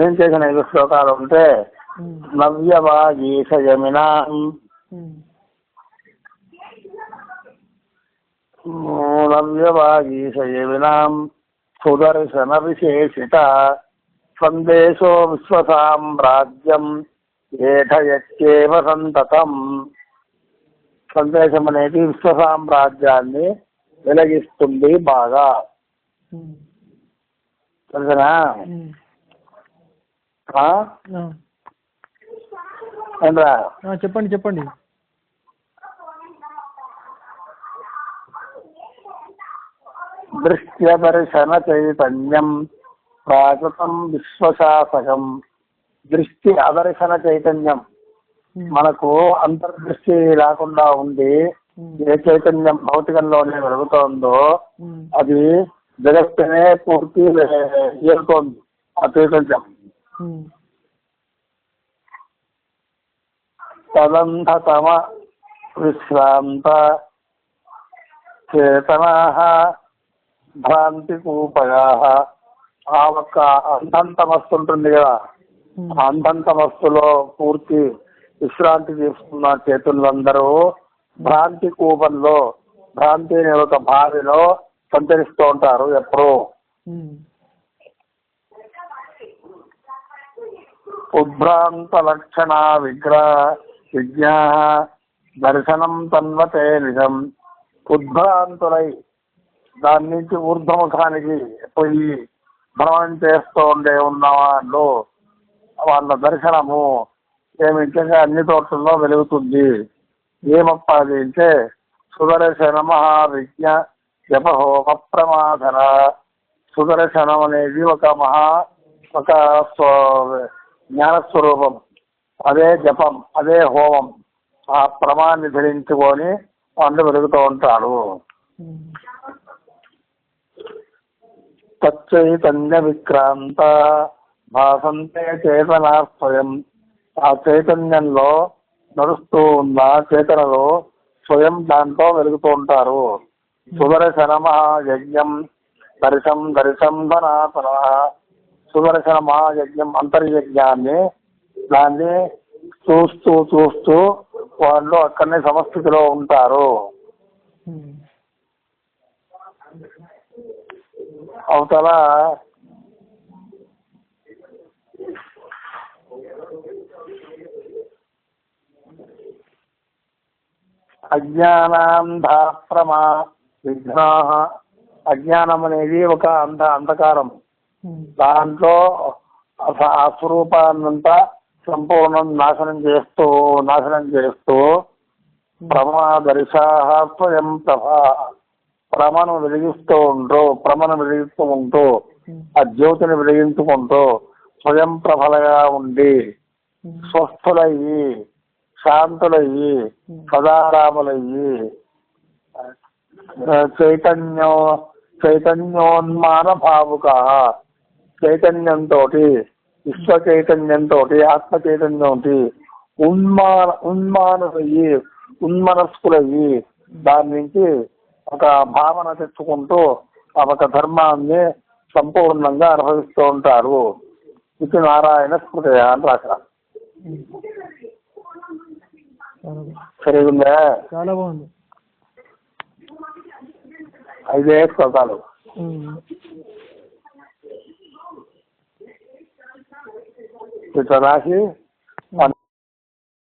ఏం చేసిన 5 శ్లోకాలు ఉంటే నవ్యవాగీషయమినాం నవ్యవాగీషయమినాం సుదర్శన విశేషిత సందేశో విశ్వసామ్రాజ్యం ఏఠయత్యేవ సంతతం. సందేశం అనేది విశ్వసామ్రాజ్యాన్ని వెలిగిస్తుంది బాగా. తెలుసనా? చెప్పండి. దృశ్యదర్శన చైతన్యం ప్రాకృతం విశ్వశాసకం. దృష్టి అదర్శన చైతన్యం, మనకు అంతర్దృష్టి లేకుండా ఉండి ఏ చైతన్యం భౌతికంలోనే వెలుగుతోందో అది జగత్తునే పూర్తి ఏలుతోంది. ఆ చైతన్యం తదంధతమ విశ్రాంత చేతనా భ్రాంతి కూపయా. ఆ ఒక్క అంధంతమస్తు ఉంటుంది కదా, అంధంతమస్తులో పూర్తి విశ్రాంతి తీసుకున్న చేతులందరూ భ్రాంతి కూపంలో, భ్రాంతి అనే ఒక బావిలో సంచరిస్తూ ఉంటారు ఎప్పుడు. ఉద్భ్రాంత లక్షణ విజ్ఞా దర్శనం తన్వతే నిజం. ఉద్భ్రాంతులై దాని నుంచి ఊర్ధ్వముఖానికి పోయి భ్రమణం చేస్తూ ఉన్న వాళ్ళు, వాళ్ళ దర్శనము ఏమిటంగా అన్ని చోట్లలో వెలుగుతుంది. ఏమప్పాది అంటే సుదర్శన మహావిజ్ఞ జపహోమ ప్రమాధన. సుదర్శనం అనేది ఒక జ్ఞానస్వరూపం, అదే జపం, అదే హోమం. ఆ ప్రమాన్ని ధరించుకొని వాళ్ళు వెలుగుతూ ఉంటాడు. తచ్చైతన్య విక్రాంత భాసంతే చేతనా స్వయం. ఆ చైతన్యంలో నడుస్తూ ఉన్న చేతనలో స్వయం దాంట్లో వెలుగుతూ ఉంటారు. సుదర్శన మహాయజ్ఞం దర్శం ధనాతన. సుదర్శన మహాయజ్ఞం అంతర్యజ్ఞాన్ని దాన్ని చూస్తూ వాళ్ళు అక్కడనే సమస్థితిలో ఉంటారు. అవతల అజ్ఞానాంధప్రమా విఘ్నా. అజ్ఞానం అనేది ఒక అంధకారం, దాంట్లో ఆ స్వరూపాన్నంతా సంపూర్ణం నాశనం చేస్తూ ప్రమాదర్శా స్వయం ప్రభా. ప్రమను వెలిగిస్తూ ఉంటూ ఆ జ్యోతిని వెలిగించుకుంటూ స్వయం ప్రభలుగా ఉండి స్వస్థులయ్యి శాంతులయ్యి సదారాములయ్యి చైతన్యోన్మాన భావుక. చైతన్యంతో, విశ్వ చైతన్యంతో, ఆత్మ చైతన్యంతో ఉన్మనస్కులయ్యి దాని నుంచి ఒక భావన తెచ్చుకుంటూ ఒక ధర్మాన్ని సంపూర్ణంగా అనుభవిస్తూ ఉంటారు. ఇది నారాయణ స్మృతి అని రాశారు. సరిగుందా? చాలా బాగుంది. 5 శ్లోకాలు. ఇట్లా రాసి